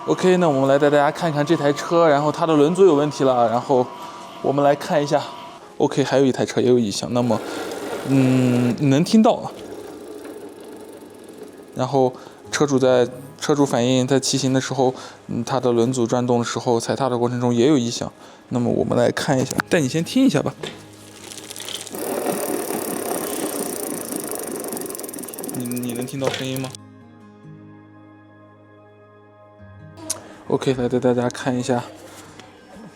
OK， 那我们来带大家看看这台车，然后它的轮组有问题了，然后我们来看一下。OK， 还有一台车也有异响，那么，你能听到了。然后车主反映在骑行的时候，它的轮组转动的时候，踩踏的过程中也有异响。那么我们来看一下，带你先听一下吧。你能听到声音吗？OK， 来带大家看一下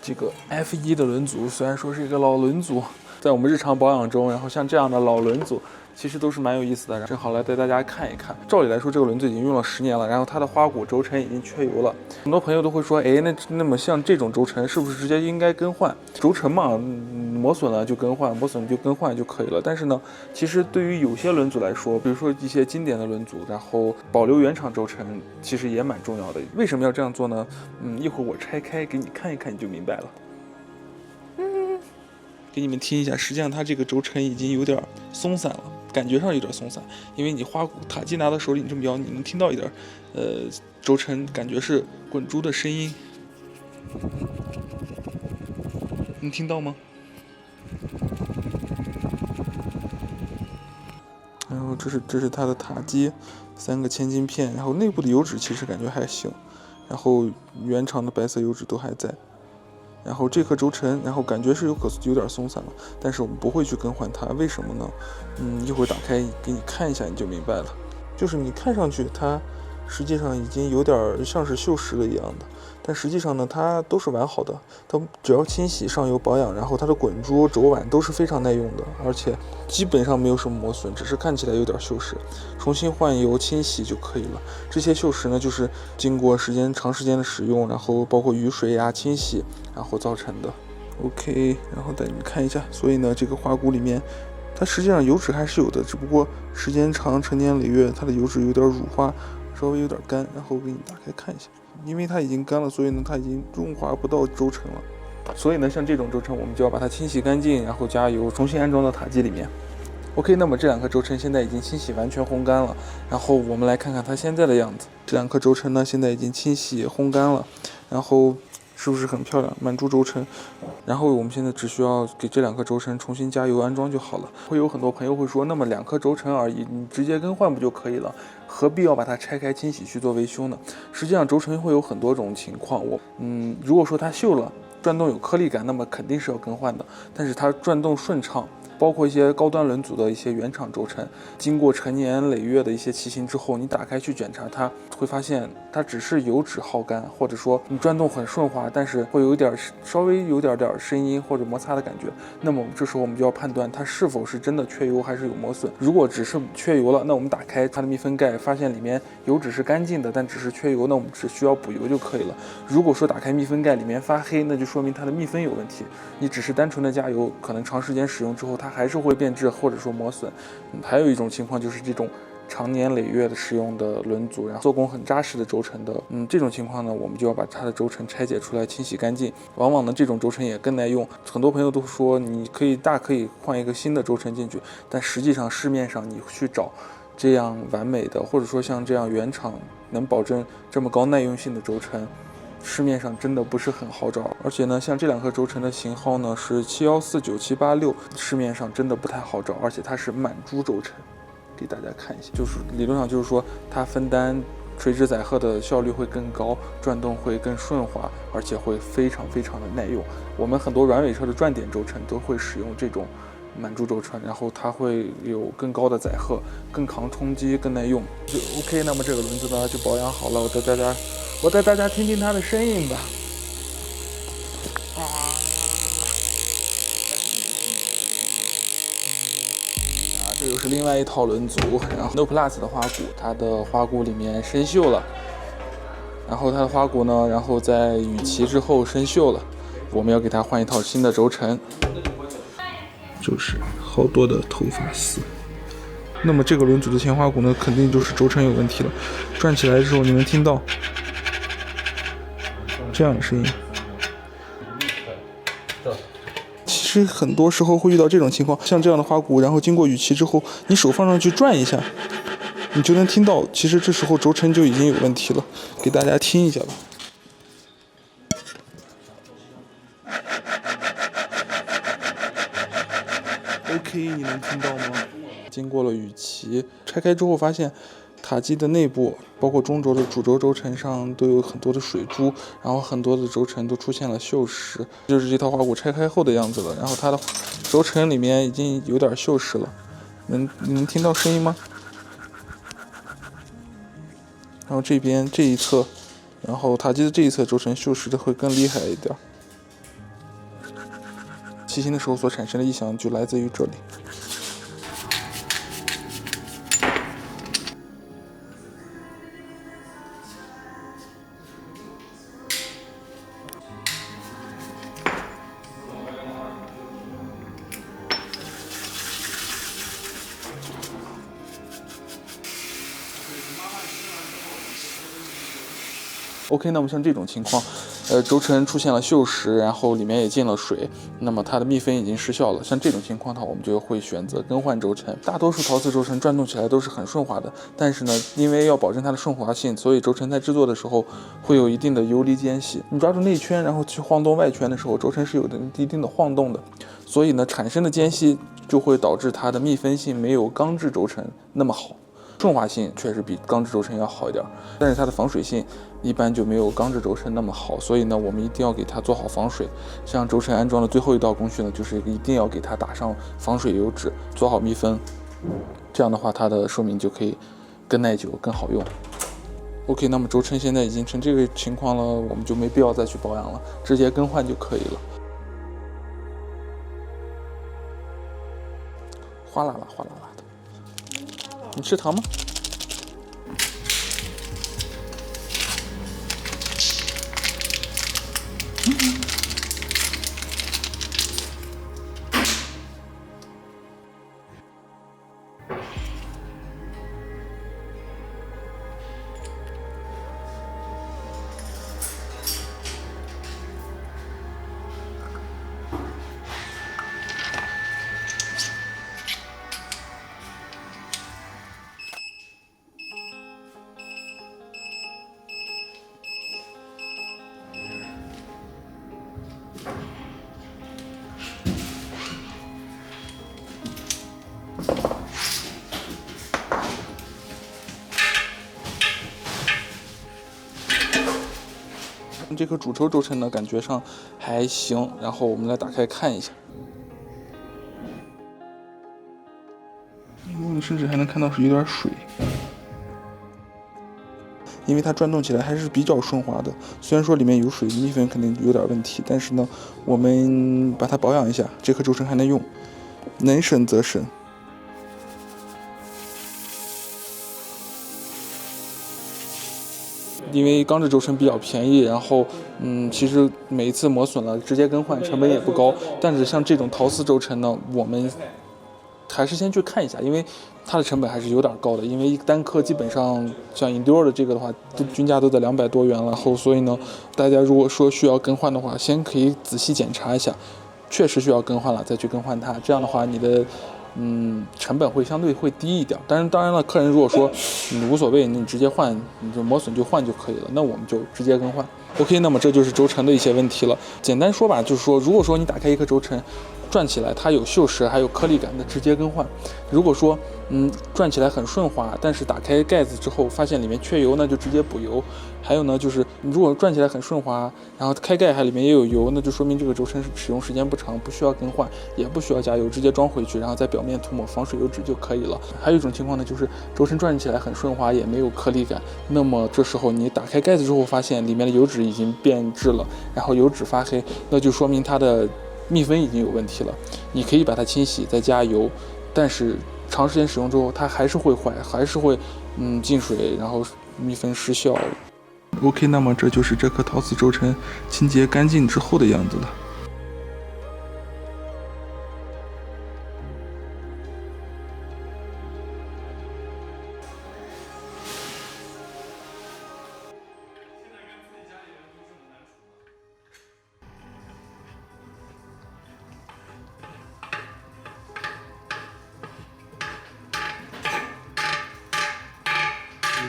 这个 F1的轮组，虽然说是一个老轮组，在我们日常保养中，然后像这样的老轮组其实都是蛮有意思的。正好来带大家看一看。照理来说，这个轮子已经用了10年了，然后它的花鼓轴承已经缺油了。很多朋友都会说，那么像这种轴承是不是直接应该更换？轴承嘛，磨损了就更换，磨损就更换就可以了。但是呢，其实对于有些轮组来说，比如说一些经典的轮组，然后保留原厂轴承其实也蛮重要的。为什么要这样做呢？一会儿我拆开给你看一看，你就明白了。给你们听一下，实际上它这个轴承已经有点松散了，感觉上有点松散，因为你花鼓塔基拿到手里，你这么摇，你能听到一点，轴承感觉是滚珠的声音，能听到吗？然后这是它的塔基，3个千斤片，然后内部的油脂其实感觉还行，然后原厂的白色油脂都还在。然后这颗轴承，然后感觉是有点松散了，但是我们不会去更换它，为什么呢？一会儿打开给你看一下，你就明白了。就是你看上去它实际上已经有点像是锈蚀了一样的，但实际上呢，它都是完好的。它只要清洗、上油保养，然后它的滚珠、轴碗都是非常耐用的，而且基本上没有什么磨损，只是看起来有点锈蚀，重新换油清洗就可以了。这些锈蚀呢，就是经过长时间的使用，然后包括雨水呀、清洗，然后造成的。OK， 然后带你们看一下，所以呢，这个花鼓里面，它实际上油脂还是有的，只不过时间长、成年累月，它的油脂有点乳化，稍微有点干。然后我给你打开看一下，因为它已经干了，所以呢，它已经润滑不到轴承了。所以呢，像这种轴承，我们就要把它清洗干净，然后加油，重新安装到塔基里面。OK， 那么这2颗轴承现在已经清洗完全烘干了，然后我们来看看它现在的样子。这2颗轴承呢，现在已经清洗烘干了，然后是不是很漂亮？满珠轴承。然后我们现在只需要给这2颗轴承重新加油安装就好了。会有很多朋友会说，那么2颗轴承而已，你直接更换不就可以了？何必要把它拆开清洗去做维修呢？实际上轴承会有很多种情况，如果说它锈了，转动有颗粒感，那么肯定是要更换的。但是它转动顺畅，包括一些高端轮组的一些原厂轴承，经过成年累月的一些骑行之后，你打开去检查它，会发现它只是油脂耗干，或者说你转动很顺滑，但是会稍微有点声音或者摩擦的感觉。那么这时候我们就要判断它是否是真的缺油还是有磨损。如果只是缺油了，那我们打开它的密封盖，发现里面油脂是干净的，但只是缺油，那我们只需要补油就可以了。如果说打开密封盖里面发黑，那就说明它的密封有问题。你只是单纯的加油，可能长时间使用之后它还是会变质或者说磨损。还有一种情况就是这种长年累月的使用的轮组，然后做工很扎实的轴承的，这种情况呢，我们就要把它的轴承拆解出来清洗干净。往往呢，这种轴承也更耐用。很多朋友都说你可以换一个新的轴承进去，但实际上市面上你去找这样完美的，或者说像这样原厂能保证这么高耐用性的轴承，市面上真的不是很好找。而且呢，像这2颗轴承的型号呢是714、9786，市面上真的不太好找，而且它是满珠轴承。给大家看一下，就是理论上就是说它分担垂直载荷的效率会更高，转动会更顺滑，而且会非常非常的耐用。我们很多软尾车的转点轴承都会使用这种满珠轴承，然后它会有更高的载荷，更抗冲击，更耐用。就 OK， 那么这个轮子呢就保养好了，我带大家听听它的声音吧。这又是另外一套轮组，然后 No Plus 的花鼓，它的花鼓里面生锈了，然后它的花鼓呢，然后在雨骑之后生锈了，我们要给它换一套新的轴承，就是好多的头发丝。那么这个轮组的前花鼓呢，肯定就是轴承有问题了，转起来的时候你能听到这样的声音。其实很多时候会遇到这种情况，像这样的花鼓，然后经过雨骑之后，你手放上去转一下，你就能听到，其实这时候轴承就已经有问题了。给大家听一下吧。OK， 你能听到吗？经过了雨琦拆开之后，发现塔基的内部，包括中轴的主轴轴承上都有很多的水珠，然后很多的轴承都出现了锈蚀，就是这套花鼓拆开后的样子了。然后它的轴承里面已经有点锈蚀了，你能听到声音吗？然后这边这一侧，然后塔基的这一侧轴承锈蚀的会更厉害一点。骑行的时候所产生的异响就来自于这里。OK， 那么像这种情况，轴承出现了锈蚀，然后里面也进了水，那么它的密封已经失效了。像这种情况的话，我们就会选择更换轴承。大多数陶瓷轴承转动起来都是很顺滑的，但是呢，因为要保证它的顺滑性，所以轴承在制作的时候会有一定的游离间隙。你抓住内圈，然后去晃动外圈的时候，轴承是有一定的晃动的，所以呢，产生的间隙就会导致它的密封性没有钢制轴承那么好。顺滑性确实比钢制轴承要好一点，但是它的防水性一般就没有钢制轴承那么好，所以呢，我们一定要给它做好防水。像轴承安装的最后一道工序呢，就是一定要给它打上防水油脂，做好密封，这样的话它的寿命就可以更耐久、更好用。OK， 那么轴承现在已经成这个情况了，我们就没必要再去保养了，直接更换就可以了。哗啦啦，哗啦啦的。你吃糖吗？这颗主轴轴承呢，感觉上还行，然后我们来打开看一下，你甚至还能看到是有点水，因为它转动起来还是比较顺滑的。虽然说里面有水，密封肯定有点问题，但是呢，我们把它保养一下，这颗轴承还能用，能省则省。因为钢制轴承比较便宜，然后其实每一次磨损了直接更换成本也不高，但是像这种陶瓷轴承呢，我们还是先去看一下，因为它的成本还是有点高的，因为单颗基本上像 Enduro 的这个的话，均价都在200多元了，然后所以呢，大家如果说需要更换的话，先可以仔细检查一下，确实需要更换了再去更换它，这样的话你的成本会相对会低一点。当然了，客人如果说你无所谓，你直接换，你就磨损就换就可以了，那我们就直接更换。OK， 那么这就是轴承的一些问题了。简单说吧，就是说，如果说你打开一颗轴承，转起来它有锈蚀还有颗粒感的，直接更换。如果说转起来很顺滑，但是打开盖子之后发现里面缺油，那就直接补油。还有呢，就是你如果转起来很顺滑，然后开盖还里面也有油，那就说明这个轴承使用时间不长，不需要更换，也不需要加油，直接装回去，然后在表面涂抹防水油脂就可以了。还有一种情况呢，就是轴承转起来很顺滑，也没有颗粒感，那么这时候你打开盖子之后发现里面的油脂已经变质了，然后油脂发黑，那就说明它的密封已经有问题了。你可以把它清洗再加油，但是长时间使用之后它还是会坏，还是会进水，然后密封失效。OK， 那么这就是这颗陶瓷轴承清洁干净之后的样子了。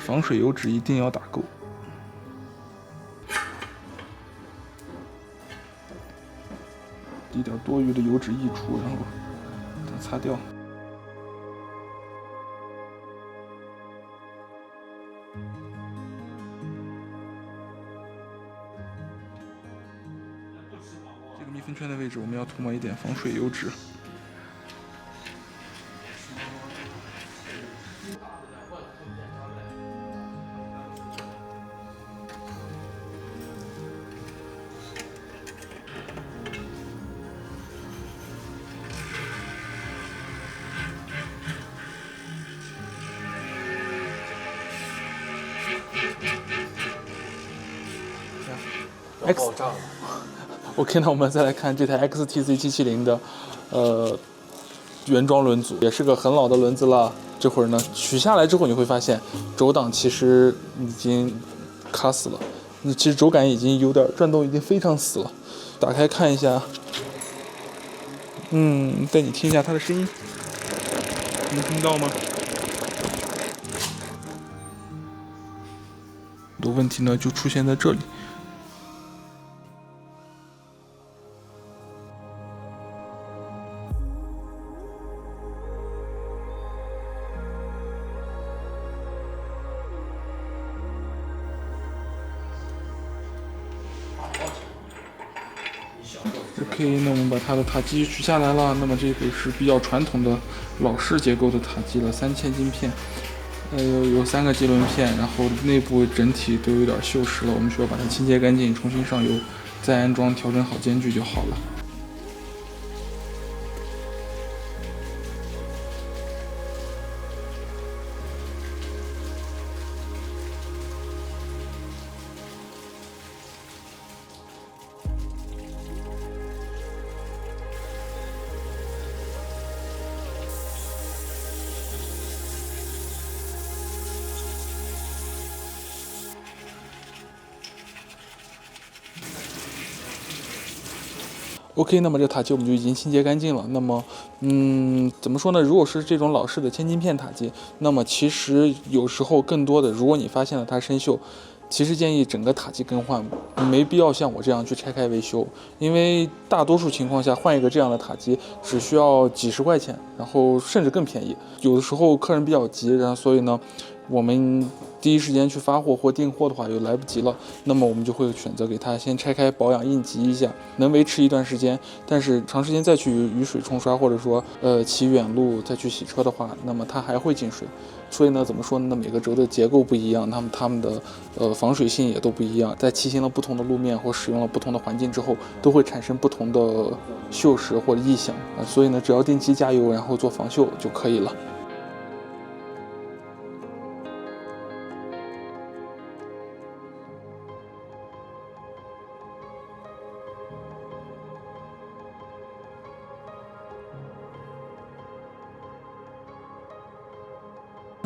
防水油脂一定要打够。一点多余的油脂溢出，然后它擦掉。这个密封圈的位置，我们要涂抹一点防水油脂。爆炸了。OK， 那我们再来看这台 XTC770的，原装轮组，也是个很老的轮子了。这会儿呢，取下来之后，你会发现轴档其实已经卡死了，其实轴感已经有点转动，已经非常死了。打开看一下，带你听一下它的声音，能听到吗？的问题呢，就出现在这里。OK， 那我们把它的塔基取下来了。那么这个是比较传统的老式结构的塔基了，3000晶片，有3个机轮片，然后内部整体都有点锈蚀了，我们需要把它清洁干净，重新上油，再安装，调整好间距就好了。OK， 那么这个塔基我们就已经清洁干净了。那么，怎么说呢？如果是这种老式的千晶片塔基，那么其实有时候更多的，如果你发现了它生锈，其实建议整个塔基更换，没必要像我这样去拆开维修，因为大多数情况下换一个这样的塔基只需要几十块钱，然后甚至更便宜。有的时候客人比较急，然后所以呢，我们第一时间去发货或订货的话又来不及了，那么我们就会选择给它先拆开保养应急一下，能维持一段时间。但是长时间再去雨水冲刷，或者说骑远路再去洗车的话，那么它还会进水。所以呢，怎么说呢？那每个轴的结构不一样，它们的防水性也都不一样。在骑行了不同的路面或使用了不同的环境之后，都会产生不同的锈蚀或者异响所以呢，只要定期加油，然后做防锈就可以了。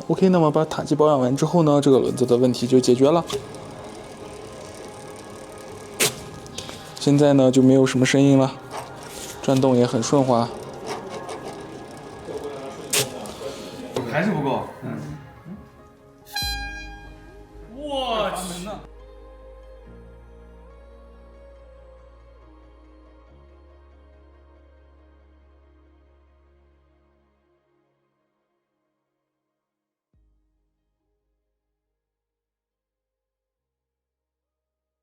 OK， 那么把塔基保养完之后呢，这个轮子的问题就解决了。现在呢就没有什么声音了，转动也很顺滑。还是不够。